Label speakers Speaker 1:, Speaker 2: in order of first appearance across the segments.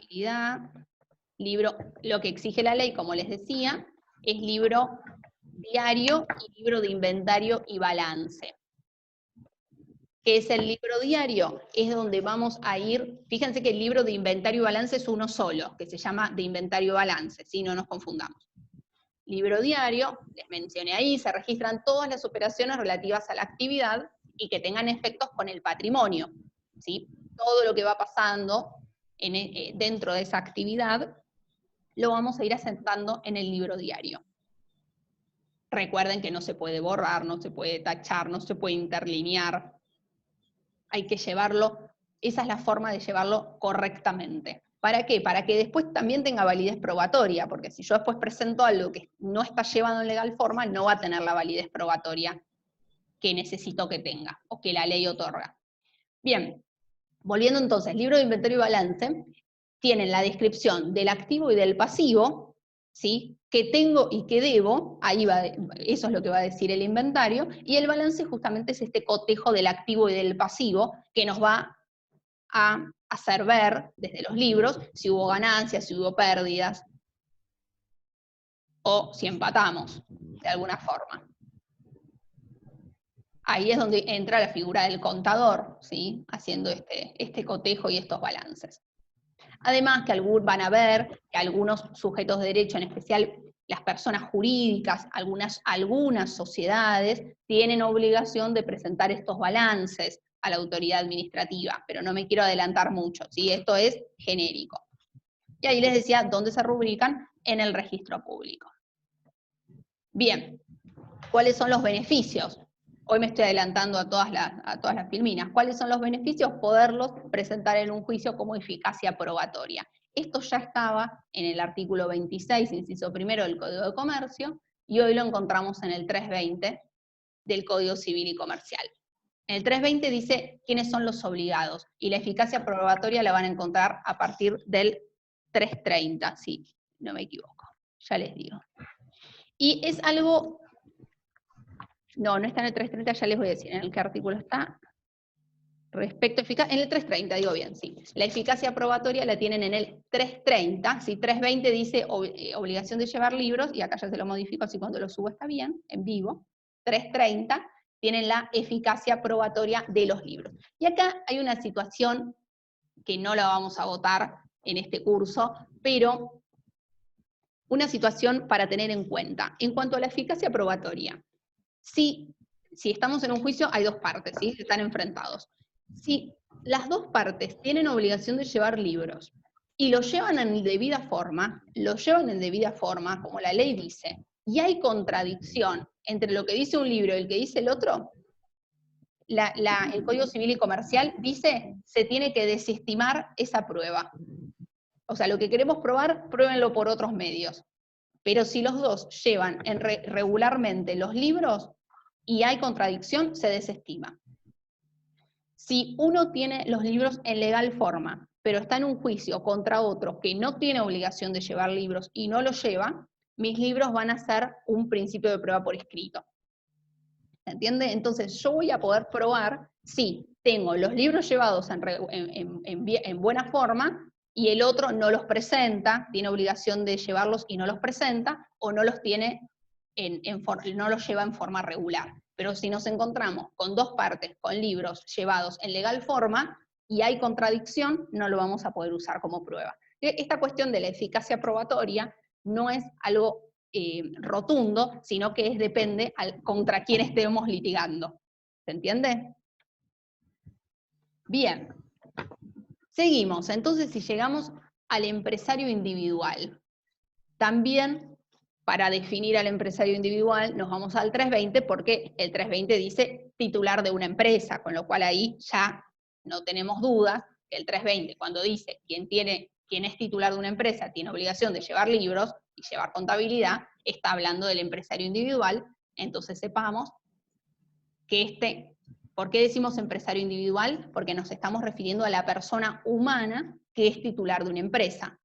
Speaker 1: contabilidad, libro, lo que exige la ley, como les decía, es libro diario y libro de inventario y balance. ¿Qué es el libro diario? Es donde vamos a ir, fíjense que el libro de inventario y balance es uno solo, que se llama de inventario y balance, ¿sí? No nos confundamos. Libro diario, les mencioné ahí, se registran todas las operaciones relativas a la actividad y que tengan efectos con el patrimonio, ¿sí? Todo lo que va pasando dentro de esa actividad lo vamos a ir asentando en el libro diario. Recuerden que no se puede borrar, no se puede tachar, no se puede interlinear. Hay que llevarlo, esa es la forma de llevarlo correctamente. ¿Para qué? Para que después también tenga validez probatoria, porque si yo después presento algo que no está llevado en legal forma, no va a tener la validez probatoria que necesito que tenga, o que la ley otorga. Bien, volviendo entonces, libro de inventario y balance, tienen la descripción del activo y del pasivo, ¿sí? Que tengo y que debo, ahí va, eso es lo que va a decir el inventario, y el balance justamente es este cotejo del activo y del pasivo, que nos va a hacer ver desde los libros si hubo ganancias, si hubo pérdidas, o si empatamos, de alguna forma. Ahí es donde entra la figura del contador, ¿sí? Haciendo este cotejo y estos balances. Además, que van a ver que algunos sujetos de derecho, en especial las personas jurídicas, algunas sociedades, tienen obligación de presentar estos balances a la autoridad administrativa, pero no me quiero adelantar mucho, ¿sí? Esto es genérico. Y ahí les decía dónde se rubrican en el registro público. Bien, ¿cuáles son los beneficios? Hoy me estoy adelantando a todas las filminas. ¿Cuáles son los beneficios? Poderlos presentar en un juicio como eficacia probatoria. Esto ya estaba en el artículo 26, inciso primero del Código de Comercio, y hoy lo encontramos en el 320 del Código Civil y Comercial. En el 320 dice quiénes son los obligados, y la eficacia probatoria la van a encontrar a partir del 330, si no me equivoco, ya les digo. Y es algo... No está en el 330, ya les voy a decir en qué artículo está. Respecto a eficacia, en el 330, digo bien, sí. La eficacia probatoria la tienen en el 330, ¿sí? 320 dice obligación de llevar libros, y acá ya se lo modifico, así cuando lo subo está bien, en vivo. 330 tienen la eficacia probatoria de los libros. Y acá hay una situación que no la vamos a votar en este curso, pero una situación para tener en cuenta. En cuanto a la eficacia probatoria, si estamos en un juicio, hay dos partes, ¿sí? Están enfrentados. Si las dos partes tienen obligación de llevar libros y lo llevan en debida forma, como la ley dice, y hay contradicción entre lo que dice un libro y el que dice el otro, el Código Civil y Comercial dice se tiene que desestimar esa prueba. O sea, lo que queremos probar, pruébenlo por otros medios. Pero si los dos llevan regularmente los libros y hay contradicción, se desestima. Si uno tiene los libros en legal forma, pero está en un juicio contra otro que no tiene obligación de llevar libros y no los lleva, mis libros van a ser un principio de prueba por escrito. ¿Se entiende? Entonces yo voy a poder probar si tengo los libros llevados en buena forma y el otro no los presenta, tiene obligación de llevarlos y no los presenta, o no los tiene no los lleva en forma regular. Pero si nos encontramos con dos partes, con libros llevados en legal forma, y hay contradicción, no lo vamos a poder usar como prueba. Esta cuestión de la eficacia probatoria no es algo rotundo, sino que depende contra quién estemos litigando. ¿Se entiende? Bien. Seguimos, entonces si llegamos al empresario individual. También, para definir al empresario individual, nos vamos al 320, porque el 320 dice titular de una empresa, con lo cual ahí ya no tenemos dudas. El 320, cuando dice quien es titular de una empresa tiene obligación de llevar libros y llevar contabilidad, está hablando del empresario individual. Entonces sepamos que ¿por qué decimos empresario individual? Porque nos estamos refiriendo a la persona humana que es titular de una empresa.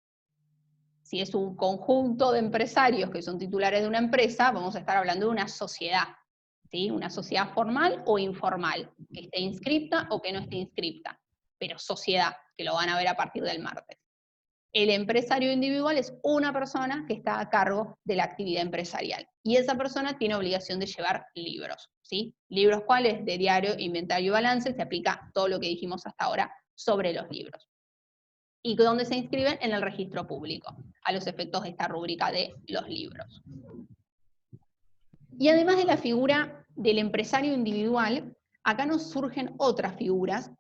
Speaker 1: Si es un conjunto de empresarios que son titulares de una empresa, vamos a estar hablando de una sociedad, ¿sí? Una sociedad formal o informal, que esté inscripta o que no esté inscripta, pero sociedad, que lo van a ver a partir del martes. El empresario individual es una persona que está a cargo de la actividad empresarial. Y esa persona tiene obligación de llevar libros, ¿sí? ¿Libros cuáles? De diario, inventario y balance. Se aplica todo lo que dijimos hasta ahora sobre los libros. ¿Y dónde se inscriben? En el registro público, a los efectos de esta rúbrica de los libros. Y además de la figura del empresario individual, acá nos surgen otras figuras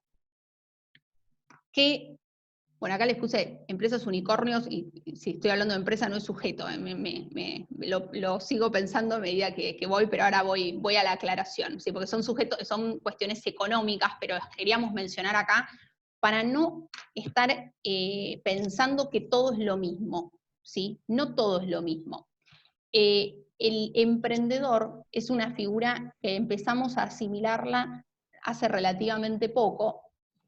Speaker 1: que, bueno, acá les puse empresas unicornios, y si estoy hablando de empresa no es sujeto, lo sigo pensando a medida que voy, pero ahora voy a la aclaración, ¿sí? Porque son sujetos, son cuestiones económicas, pero queríamos mencionar acá para no estar pensando que todo es lo mismo, ¿sí? No todo es lo mismo. El emprendedor es una figura que empezamos a asimilarla hace relativamente poco,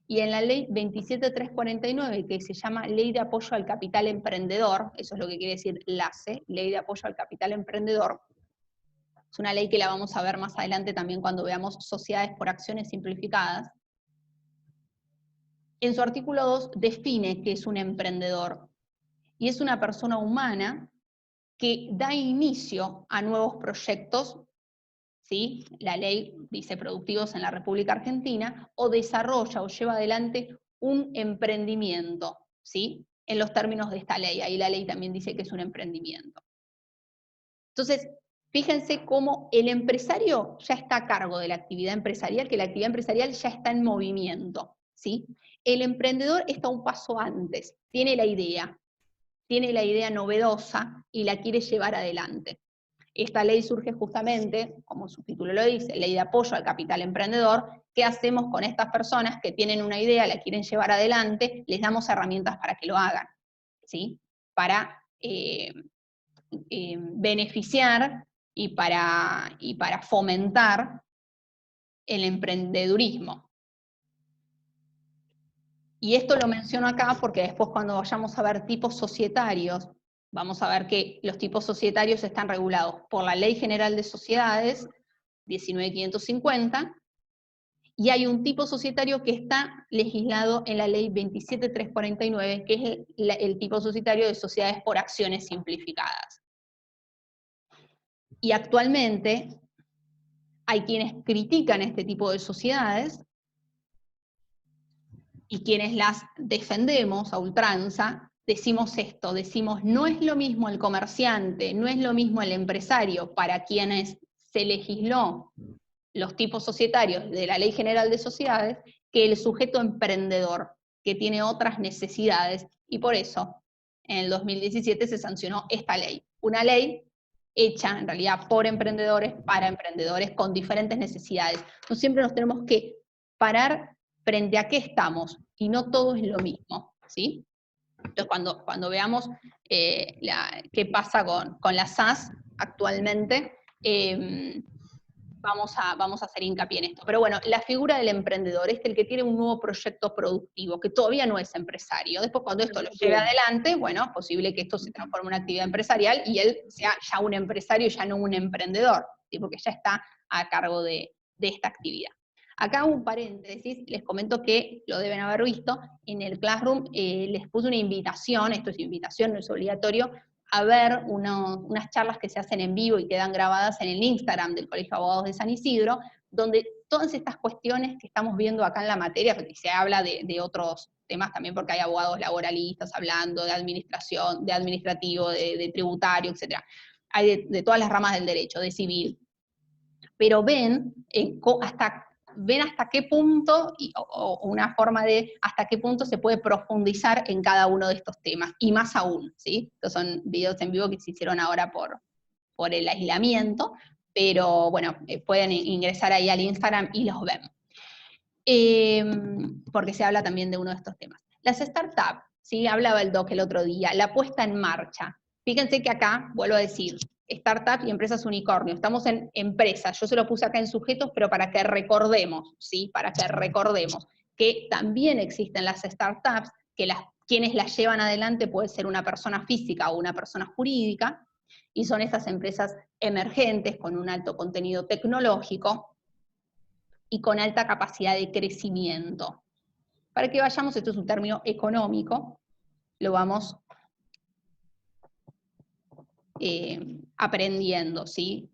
Speaker 1: y en la ley 27349, que se llama Ley de Apoyo al Capital Emprendedor, eso es lo que quiere decir LACE, Ley de Apoyo al Capital Emprendedor, es una ley que la vamos a ver más adelante también cuando veamos sociedades por acciones simplificadas. En su artículo 2 define qué es un emprendedor, y es una persona humana que da inicio a nuevos proyectos, ¿sí? La ley dice productivos en la República Argentina, o desarrolla o lleva adelante un emprendimiento, ¿sí? En los términos de esta ley, ahí la ley también dice que es un emprendimiento. Entonces, fíjense cómo el empresario ya está a cargo de la actividad empresarial, que la actividad empresarial ya está en movimiento, ¿sí? El emprendedor está un paso antes, tiene la idea novedosa y la quiere llevar adelante. Esta ley surge justamente, como su título lo dice, Ley de Apoyo al Capital Emprendedor. ¿Qué hacemos con estas personas que tienen una idea, la quieren llevar adelante? Les damos herramientas para que lo hagan, ¿sí? Para beneficiar y para fomentar el emprendedurismo. Y esto lo menciono acá porque después cuando vayamos a ver tipos societarios, vamos a ver que los tipos societarios están regulados por la Ley General de Sociedades, 19.550, y hay un tipo societario que está legislado en la Ley 27.349, que es el tipo societario de sociedades por acciones simplificadas. Y actualmente hay quienes critican este tipo de sociedades, y quienes las defendemos a ultranza, decimos esto, decimos no es lo mismo el comerciante, no es lo mismo el empresario, para quienes se legisló los tipos societarios de la Ley General de Sociedades, que el sujeto emprendedor, que tiene otras necesidades, y por eso en el 2017 se sancionó esta ley, una ley hecha en realidad por emprendedores, para emprendedores con diferentes necesidades. No siempre nos tenemos que parar frente a qué estamos, y no todo es lo mismo, ¿sí? Entonces, cuando veamos qué pasa con la SAS actualmente, vamos a hacer hincapié en esto. Pero bueno, la figura del emprendedor es el que tiene un nuevo proyecto productivo, que todavía no es empresario. Después, cuando esto lo lleve adelante, bueno, es posible que esto se transforme en una actividad empresarial y él sea ya un empresario, ya no un emprendedor, ¿sí? Porque ya está a cargo de esta actividad. Acá un paréntesis, les comento que lo deben haber visto, en el Classroom les puse una invitación, esto es invitación, no es obligatorio, a ver unas charlas que se hacen en vivo y quedan grabadas en el Instagram del Colegio de Abogados de San Isidro, donde todas estas cuestiones que estamos viendo acá en la materia, y se habla de otros temas también porque hay abogados laboralistas hablando de administración, de administrativo, de tributario, etc. Hay de todas las ramas del derecho, de civil. Pero ven hasta qué punto, o una forma de hasta qué punto se puede profundizar en cada uno de estos temas, y más aún, ¿sí? Estos son videos en vivo que se hicieron ahora por el aislamiento, pero bueno, pueden ingresar ahí al Instagram y los ven. Porque se habla también de uno de estos temas. Las startups, ¿sí? Hablaba el doc el otro día, la puesta en marcha. Fíjense que acá, vuelvo a decir, startup y empresas unicornio. Estamos en empresas, yo se lo puse acá en sujetos, pero para que recordemos, ¿sí? Para que recordemos que también existen las startups, que quienes las llevan adelante puede ser una persona física o una persona jurídica, y son esas empresas emergentes con un alto contenido tecnológico y con alta capacidad de crecimiento. Para que vayamos, esto es un término económico, lo vamos aprendiendo, ¿sí?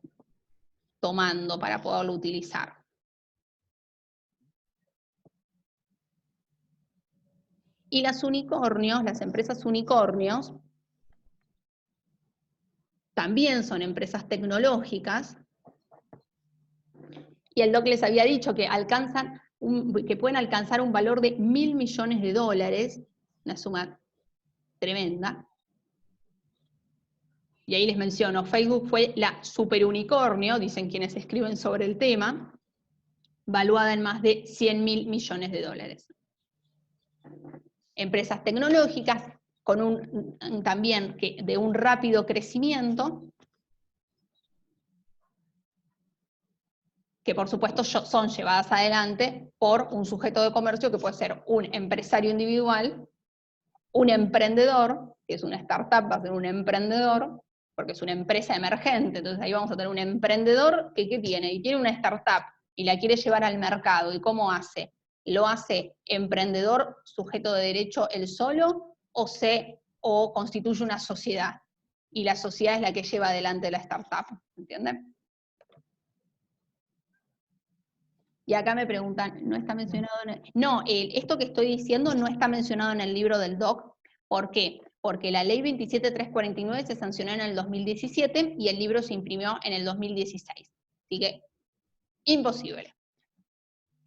Speaker 1: Tomando para poderlo utilizar. Y las unicornios, las empresas unicornios, también son empresas tecnológicas, y el doc les había dicho que que pueden alcanzar un valor de $1.000 millones, una suma tremenda. Y ahí les menciono, Facebook fue la superunicornio, dicen quienes escriben sobre el tema, valuada en más de $100.000 millones. Empresas tecnológicas con también de un rápido crecimiento, que por supuesto son llevadas adelante por un sujeto de comercio que puede ser un empresario individual, un emprendedor, que es una startup, va a ser un emprendedor, porque es una empresa emergente, entonces ahí vamos a tener un emprendedor que ¿qué tiene? Y tiene una startup y la quiere llevar al mercado, ¿y cómo hace? ¿Lo hace emprendedor, sujeto de derecho él solo, o constituye una sociedad? Y la sociedad es la que lleva adelante la startup, ¿entienden? Y acá me preguntan, ¿no está mencionado en el...? No, esto que estoy diciendo no está mencionado en el libro del DOC. ¿Por qué? Porque la ley 27349 se sancionó en el 2017 y el libro se imprimió en el 2016. Así que, imposible.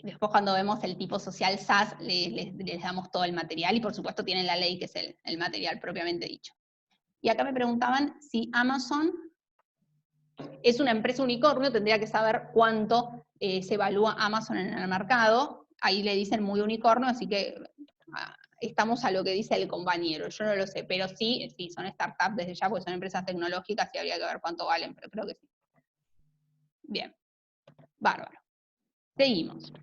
Speaker 1: Después cuando vemos el tipo social SAS, les damos todo el material y por supuesto tienen la ley que es el material propiamente dicho. Y acá me preguntaban si Amazon es una empresa unicornio, tendría que saber cuánto se evalúa Amazon en el mercado. Ahí le dicen muy unicornio, así que estamos a lo que dice el compañero. Yo no lo sé, pero sí son startups desde ya, porque son empresas tecnológicas y habría que ver cuánto valen, pero creo que sí. Bien, bárbaro. Seguimos.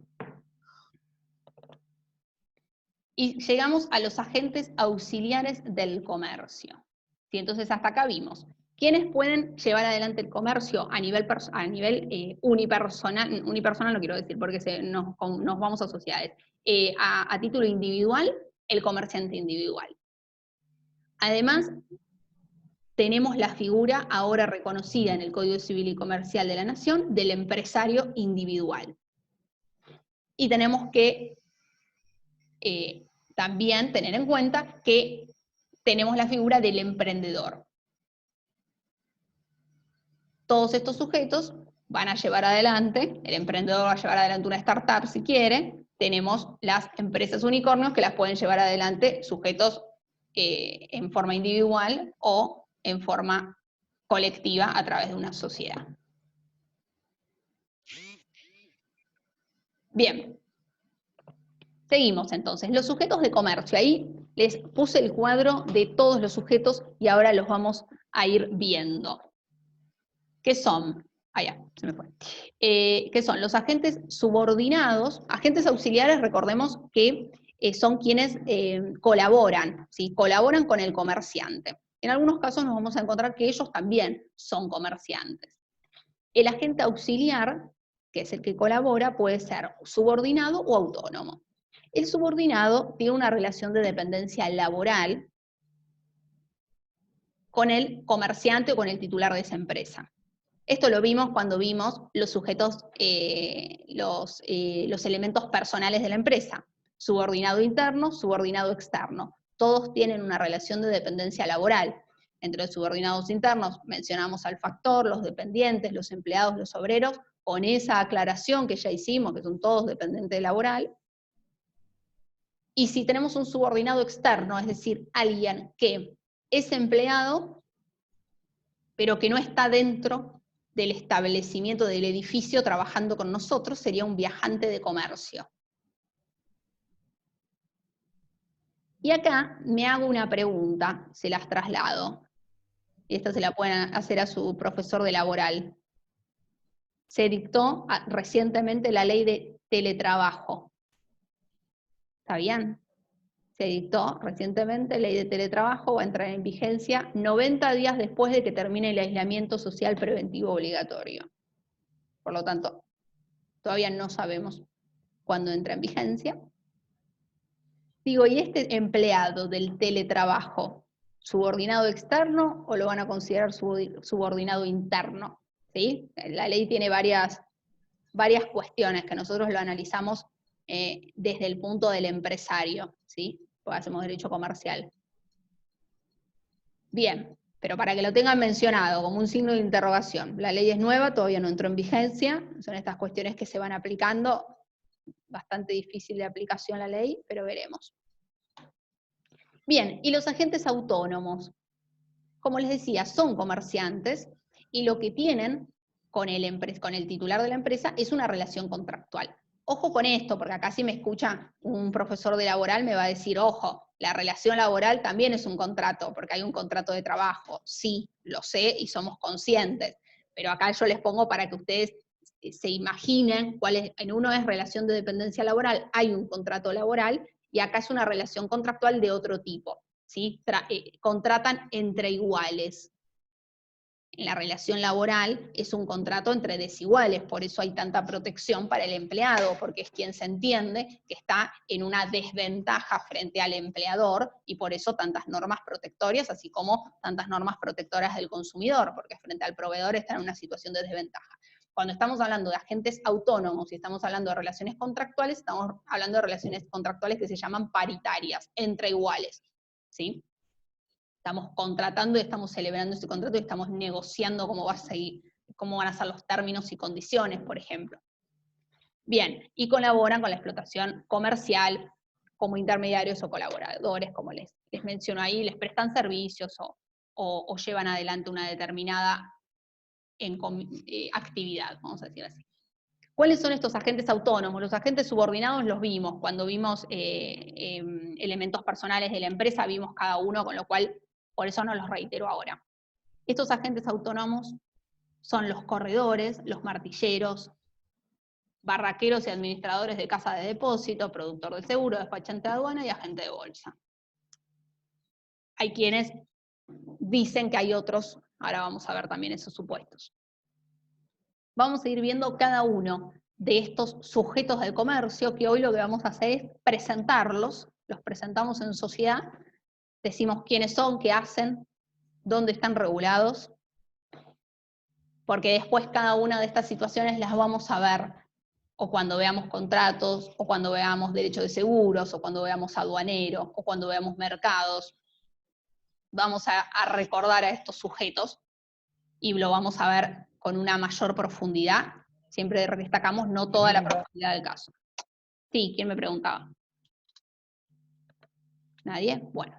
Speaker 1: Y llegamos a los agentes auxiliares del comercio. ¿Sí? Entonces hasta acá vimos. ¿Quiénes pueden llevar adelante el comercio a nivel unipersonal? Unipersonal no quiero decir porque nos vamos a sociedades. A título individual, el comerciante individual. Además, tenemos la figura ahora reconocida en el Código Civil y Comercial de la Nación del empresario individual. Y tenemos que también tener en cuenta que tenemos la figura del emprendedor. Todos estos sujetos van a llevar adelante, el emprendedor va a llevar adelante una startup si quiere, tenemos las empresas unicornios que las pueden llevar adelante sujetos en forma individual o en forma colectiva a través de una sociedad. Bien. Seguimos entonces. Los sujetos de comercio. Ahí les puse el cuadro de todos los sujetos y ahora los vamos a ir viendo. ¿Qué son? Se me fue. ¿Qué son? Los agentes subordinados, agentes auxiliares, recordemos que son quienes colaboran, ¿sí? Colaboran con el comerciante. En algunos casos nos vamos a encontrar que ellos también son comerciantes. El agente auxiliar, que es el que colabora, puede ser subordinado o autónomo. El subordinado tiene una relación de dependencia laboral con el comerciante o con el titular de esa empresa. Esto lo vimos cuando vimos los sujetos, los elementos personales de la empresa. Subordinado interno, subordinado externo. Todos tienen una relación de dependencia laboral. Entre los subordinados internos mencionamos al factor, los dependientes, los empleados, los obreros, con esa aclaración que ya hicimos, que son todos dependientes laboral. Y si tenemos un subordinado externo, es decir, alguien que es empleado, pero que no está dentro del establecimiento del edificio trabajando con nosotros, sería un viajante de comercio. Y acá me hago una pregunta, se las traslado. Y esta se la pueden hacer a su profesor de laboral. Se dictó recientemente la ley de teletrabajo. ¿Está bien? Se dictó recientemente ley de teletrabajo, va a entrar en vigencia 90 días después de que termine el aislamiento social preventivo obligatorio. Por lo tanto, todavía no sabemos cuándo entra en vigencia. Digo, ¿y este empleado del teletrabajo subordinado externo o lo van a considerar subordinado interno, ¿sí? La ley tiene varias cuestiones que nosotros lo analizamos desde el punto del empresario, ¿sí? Porque hacemos derecho comercial. Bien, pero para que lo tengan mencionado como un signo de interrogación, la ley es nueva, todavía no entró en vigencia, son estas cuestiones que se van aplicando, bastante difícil de aplicación la ley, pero veremos. Bien, y los agentes autónomos, como les decía, son comerciantes y lo que tienen con el titular de la empresa es una relación contractual. Ojo con esto, porque acá si me escucha un profesor de laboral me va a decir, ojo, la relación laboral también es un contrato, porque hay un contrato de trabajo. Sí, lo sé y somos conscientes, pero acá yo les pongo para que ustedes se imaginen cuál es, en uno es relación de dependencia laboral, hay un contrato laboral, y acá es una relación contractual de otro tipo, ¿sí? Contratan entre iguales. En la relación laboral es un contrato entre desiguales, por eso hay tanta protección para el empleado, porque es quien se entiende que está en una desventaja frente al empleador, y por eso tantas normas protectorias, así como tantas normas protectoras del consumidor, porque frente al proveedor está en una situación de desventaja. Cuando estamos hablando de agentes autónomos y estamos hablando de relaciones contractuales, estamos hablando de relaciones contractuales que se llaman paritarias, entre iguales, ¿sí? Estamos contratando y estamos celebrando ese contrato y estamos negociando cómo va a seguir, cómo van a ser los términos y condiciones, por ejemplo. Bien, y colaboran con la explotación comercial como intermediarios o colaboradores, como les menciono ahí, les prestan servicios o llevan adelante una determinada actividad, vamos a decir así. ¿Cuáles son estos agentes autónomos? Los agentes subordinados los vimos, cuando vimos elementos personales de la empresa, vimos cada uno, con lo cual, por eso no los reitero ahora. Estos agentes autónomos son los corredores, los martilleros, barraqueros y administradores de casa de depósito, productor de seguro, despachante de aduana y agente de bolsa. Hay quienes dicen que hay otros, ahora vamos a ver también esos supuestos. Vamos a ir viendo cada uno de estos sujetos del comercio, que hoy lo que vamos a hacer es presentarlos, los presentamos en sociedad, decimos quiénes son, qué hacen, dónde están regulados, porque después cada una de estas situaciones las vamos a ver, o cuando veamos contratos, o cuando veamos derecho de seguros, o cuando veamos aduanero, o cuando veamos mercados, vamos a recordar a estos sujetos, y lo vamos a ver con una mayor profundidad. Siempre destacamos no toda la profundidad del caso. Sí, ¿quién me preguntaba? ¿Nadie? Bueno.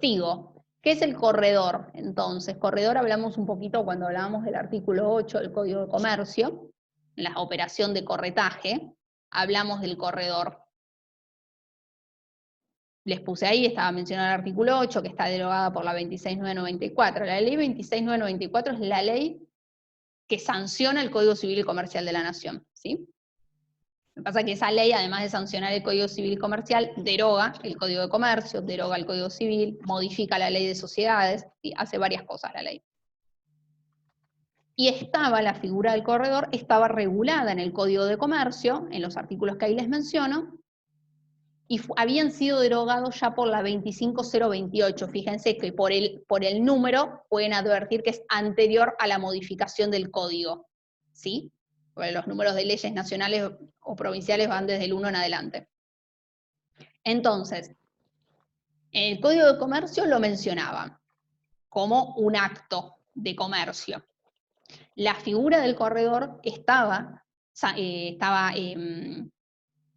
Speaker 1: Sigo. ¿Qué es el corredor? Entonces, corredor hablamos un poquito cuando hablábamos del artículo 8 del Código de Comercio, en la operación de corretaje, hablamos del corredor. Les puse ahí, estaba mencionado el artículo 8, que está derogada por la 26994. La ley 26994 es la ley que sanciona el Código Civil y Comercial de la Nación, ¿sí? Lo que pasa es que esa ley, además de sancionar el Código Civil y Comercial, deroga el Código de Comercio, deroga el Código Civil, modifica la ley de sociedades, y hace varias cosas la ley. Y estaba, la figura del corredor, estaba regulada en el Código de Comercio, en los artículos que ahí les menciono, y habían sido derogados ya por la 25028. Fíjense que por el número pueden advertir que es anterior a la modificación del código, ¿sí? Porque los números de leyes nacionales o provinciales van desde el 1 en adelante. Entonces, en el Código de Comercio lo mencionaban como un acto de comercio. La figura del corredor estaba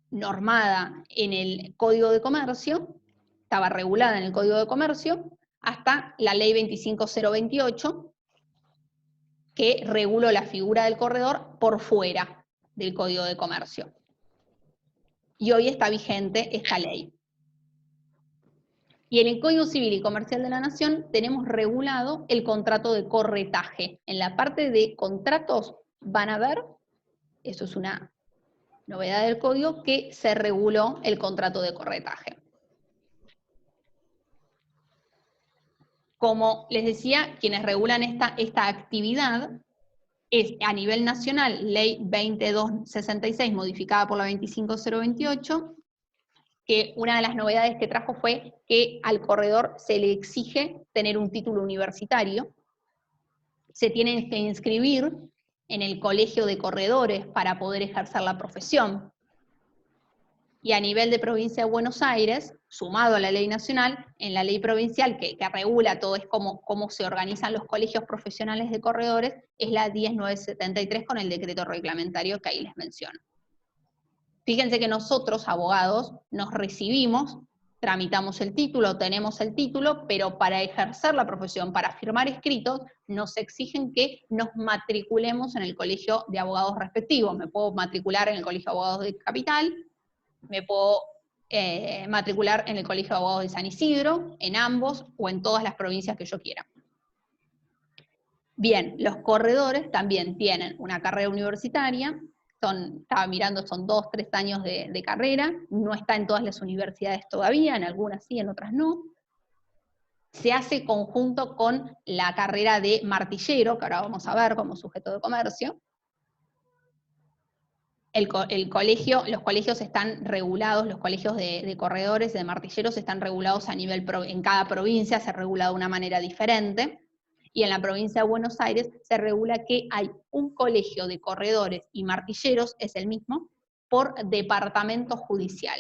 Speaker 1: normada en el Código de Comercio, estaba regulada en el Código de Comercio, hasta la ley 25028, que reguló la figura del corredor por fuera del Código de Comercio. Y hoy está vigente esta ley. Y en el Código Civil y Comercial de la Nación tenemos regulado el contrato de corretaje. En la parte de contratos van a ver, eso es una novedad del código, que se reguló el contrato de corretaje. Como les decía, quienes regulan esta actividad es a nivel nacional, ley 2266 modificada por la 25028, que una de las novedades que trajo fue que al corredor se le exige tener un título universitario, se tienen que inscribir en el colegio de corredores para poder ejercer la profesión. Y a nivel de provincia de Buenos Aires, sumado a la ley nacional, en la ley provincial que regula todo es cómo se organizan los colegios profesionales de corredores, es la 10973 con el decreto reglamentario que ahí les menciono. Fíjense que nosotros, abogados, nos recibimos, tramitamos el título, tenemos el título, pero para ejercer la profesión, para firmar escritos, nos exigen que nos matriculemos en el colegio de abogados respectivo. Me puedo matricular en el colegio de abogados de Capital, me puedo matricular en el colegio de abogados de San Isidro, en ambos, o en todas las provincias que yo quiera. Bien, los corredores también tienen una carrera universitaria, estaba mirando, son 2, 3 años de carrera, no está en todas las universidades todavía, en algunas sí, en otras no. Se hace conjunto con la carrera de martillero, que ahora vamos a ver como sujeto de comercio. Los colegios están regulados, los colegios de corredores, de martilleros, están regulados a nivel, en cada provincia se regula de una manera diferente. Y en la provincia de Buenos Aires se regula que hay un colegio de corredores y martilleros, es el mismo, por departamento judicial.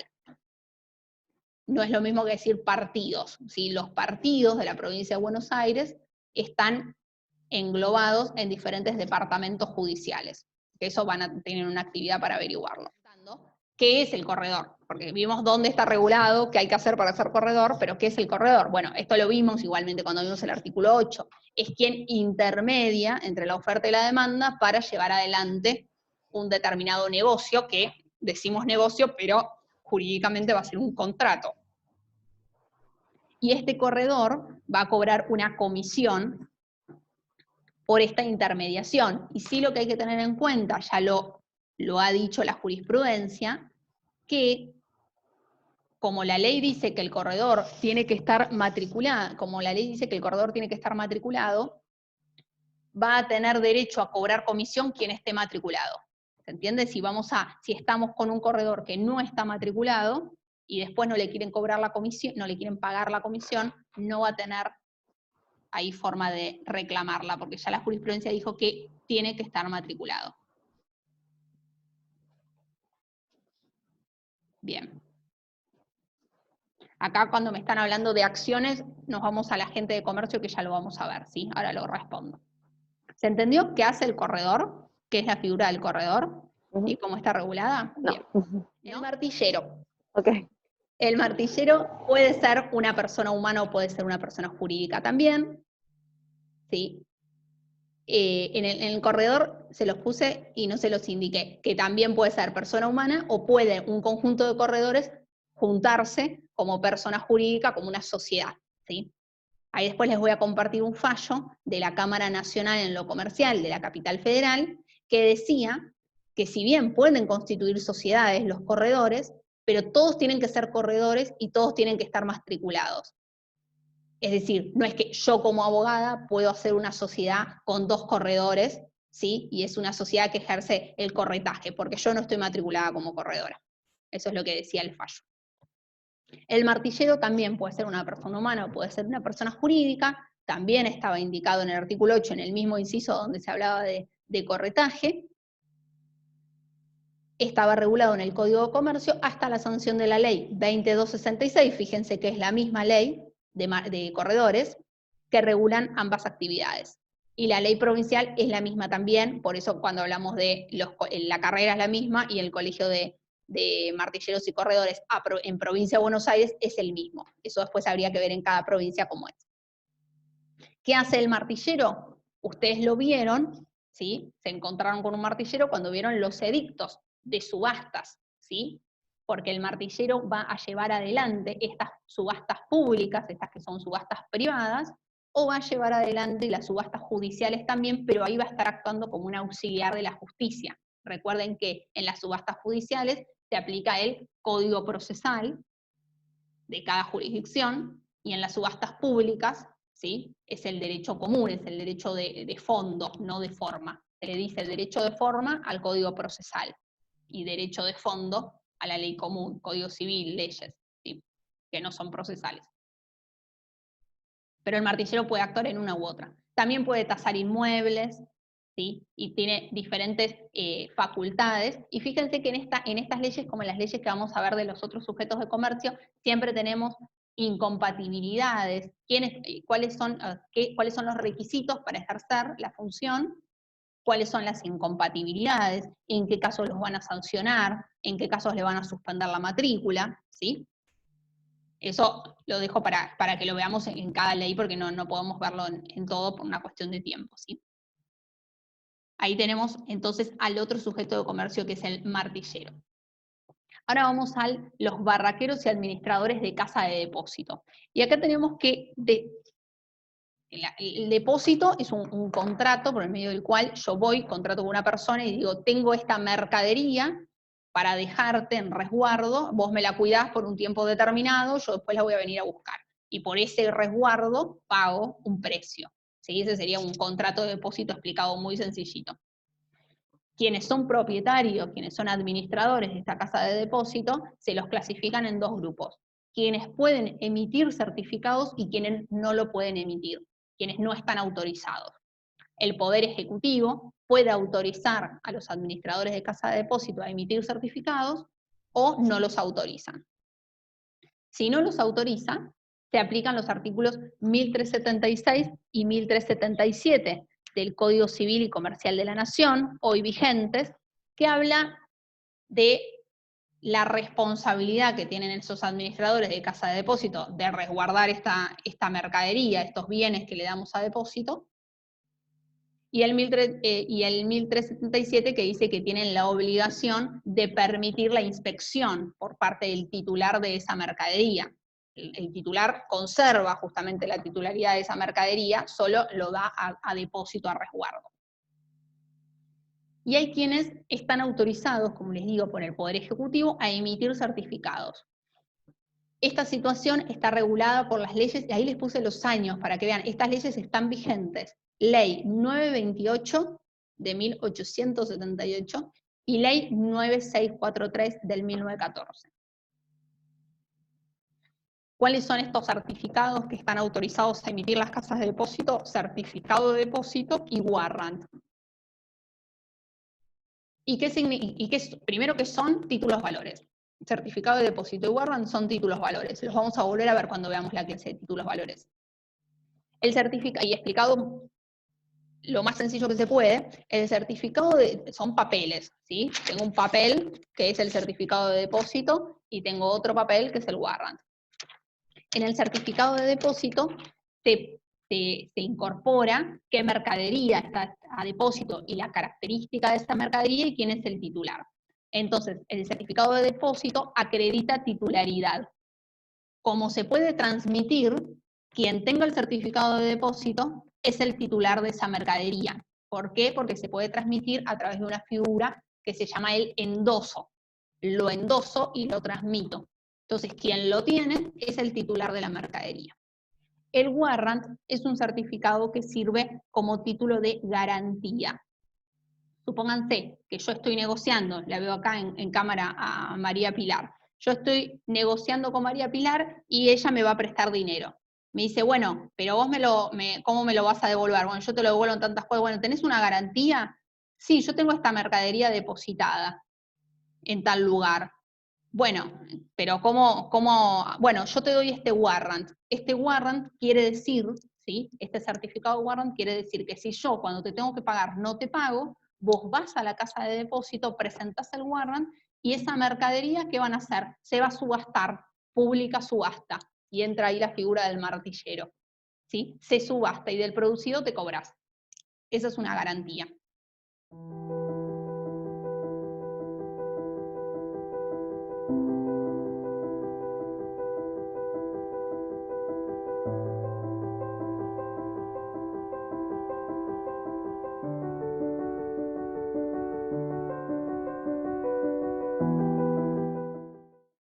Speaker 1: No es lo mismo que decir partidos, ¿sí? Los partidos de la provincia de Buenos Aires están englobados en diferentes departamentos judiciales, que eso van a tener una actividad para averiguarlo. ¿Qué es el corredor? Porque vimos dónde está regulado, qué hay que hacer para ser corredor, pero ¿qué es el corredor? Bueno, esto lo vimos igualmente cuando vimos el artículo 8. Es quien intermedia entre la oferta y la demanda para llevar adelante un determinado negocio, que decimos negocio, pero jurídicamente va a ser un contrato. Y este corredor va a cobrar una comisión por esta intermediación. Y sí, lo que hay que tener en cuenta, ya lo ha dicho la jurisprudencia, que como la ley dice que el corredor tiene que estar matriculado, va a tener derecho a cobrar comisión quien esté matriculado. ¿Se entiende? Si estamos con un corredor que no está matriculado y después no le quieren cobrar la comisión, no le quieren pagar la comisión, no va a tener ahí forma de reclamarla, porque ya la jurisprudencia dijo que tiene que estar matriculado. Bien. Acá cuando me están hablando de acciones, nos vamos a la gente de comercio que ya lo vamos a ver, ¿sí? Ahora lo respondo. ¿Se entendió qué hace el corredor? ¿Qué es la figura del corredor? ¿Y cómo está regulada?
Speaker 2: No.
Speaker 1: Bien. El martillero.
Speaker 2: Okay.
Speaker 1: El martillero puede ser una persona humana o puede ser una persona jurídica también, ¿sí? En el corredor se los puse y no se los indiqué, que también puede ser persona humana o puede un conjunto de corredores juntarse como persona jurídica, como una sociedad, ¿sí? Ahí después les voy a compartir un fallo de la Cámara Nacional en lo Comercial de la Capital Federal, que decía que si bien pueden constituir sociedades los corredores, pero todos tienen que ser corredores y todos tienen que estar matriculados. Es decir, no es que yo como abogada puedo hacer una sociedad con 2 corredores, ¿sí? Y es una sociedad que ejerce el corretaje, porque yo no estoy matriculada como corredora. Eso es lo que decía el fallo. El martillero también puede ser una persona humana o puede ser una persona jurídica, también estaba indicado en el artículo 8, en el mismo inciso donde se hablaba de corretaje, estaba regulado en el Código de Comercio hasta la sanción de la ley 2266, fíjense que es la misma ley de corredores, que regulan ambas actividades. Y la ley provincial es la misma también, por eso cuando hablamos de la carrera es la misma y el colegio de martilleros y corredores en provincia de Buenos Aires es el mismo. Eso después habría que ver en cada provincia cómo es. ¿Qué hace el martillero? Ustedes lo vieron, ¿sí? Se encontraron con un martillero cuando vieron los edictos de subastas, ¿sí? Porque el martillero va a llevar adelante estas subastas públicas, estas que son subastas privadas, o va a llevar adelante las subastas judiciales también, pero ahí va a estar actuando como un auxiliar de la justicia. Recuerden que en las subastas judiciales se aplica el código procesal de cada jurisdicción, y en las subastas públicas, ¿sí? Es el derecho común, es el derecho de fondo, no de forma. Se le dice derecho de forma al código procesal, y derecho de fondo a la ley común, código civil, leyes, ¿sí? Que no son procesales. Pero el martillero puede actuar en una u otra. También puede tasar inmuebles, ¿sí? Y tiene diferentes facultades. Y fíjense que en estas leyes, como en las leyes que vamos a ver de los otros sujetos de comercio, siempre tenemos incompatibilidades, cuáles son los requisitos para ejercer la función, cuáles son las incompatibilidades, en qué casos los van a sancionar, en qué casos le van a suspender la matrícula, ¿sí? Eso lo dejo para que lo veamos en cada ley, porque no podemos verlo en todo por una cuestión de tiempo, ¿sí? Ahí tenemos entonces al otro sujeto de comercio, que es el martillero. Ahora vamos a los barraqueros y administradores de casa de depósito. Y acá tenemos que el depósito es un contrato por el medio del cual yo contrato con una persona y digo, tengo esta mercadería para dejarte en resguardo, vos me la cuidás por un tiempo determinado, yo después la voy a venir a buscar. Y por ese resguardo pago un precio. ¿Sí? Ese sería un contrato de depósito explicado muy sencillito. Quienes son propietarios, quienes son administradores de esta casa de depósito, se los clasifican en dos grupos. Quienes pueden emitir certificados y quienes no lo pueden emitir, quienes no están autorizados. El Poder Ejecutivo puede autorizar a los administradores de casa de depósito a emitir certificados o no los autorizan. Si no los autoriza, se aplican los artículos 1376 y 1377 del Código Civil y Comercial de la Nación, hoy vigentes, que habla de la responsabilidad que tienen esos administradores de casa de depósito de resguardar esta mercadería, estos bienes que le damos a depósito, y el 1377 que dice que tienen la obligación de permitir la inspección por parte del titular de esa mercadería. El titular conserva justamente la titularidad de esa mercadería, solo lo da a depósito, a resguardo. Y hay quienes están autorizados, como les digo, por el Poder Ejecutivo a emitir certificados. Esta situación está regulada por las leyes, y ahí les puse los años para que vean, estas leyes están vigentes. Ley 928 de 1878 y Ley 9643 del 1914. ¿Cuáles son estos certificados que están autorizados a emitir las casas de depósito? Certificado de depósito y warrant. Primero, ¿qué son títulos valores? Certificado de depósito y warrant son títulos valores. Los vamos a volver a ver cuando veamos la clase de títulos valores. El certificado, y explicado lo más sencillo que se puede, el certificado son papeles, ¿sí? Tengo un papel que es el certificado de depósito y tengo otro papel que es el warrant. En el certificado de depósito se incorpora qué mercadería está a depósito y la característica de esta mercadería y quién es el titular. Entonces, el certificado de depósito acredita titularidad. Como se puede transmitir, quien tenga el certificado de depósito es el titular de esa mercadería. ¿Por qué? Porque se puede transmitir a través de una figura que se llama el endoso. Lo endoso y lo transmito. Entonces, quien lo tiene es el titular de la mercadería. El warrant es un certificado que sirve como título de garantía. Supónganse que yo estoy negociando, la veo acá en cámara a María Pilar, yo estoy negociando con María Pilar y ella me va a prestar dinero. Me dice, bueno, pero vos ¿cómo me lo vas a devolver? Bueno, yo te lo devuelvo en tantas cosas. Bueno, ¿tenés una garantía? Sí, yo tengo esta mercadería depositada en tal lugar. Bueno, pero bueno, yo te doy este warrant. Este warrant quiere decir, ¿sí? Este certificado de warrant quiere decir que si yo cuando te tengo que pagar no te pago, vos vas a la casa de depósito, presentás el warrant y esa mercadería, ¿qué van a hacer? Se va a subastar, pública subasta, y entra ahí la figura del martillero, ¿sí? Se subasta y del producido te cobras. Esa es una garantía.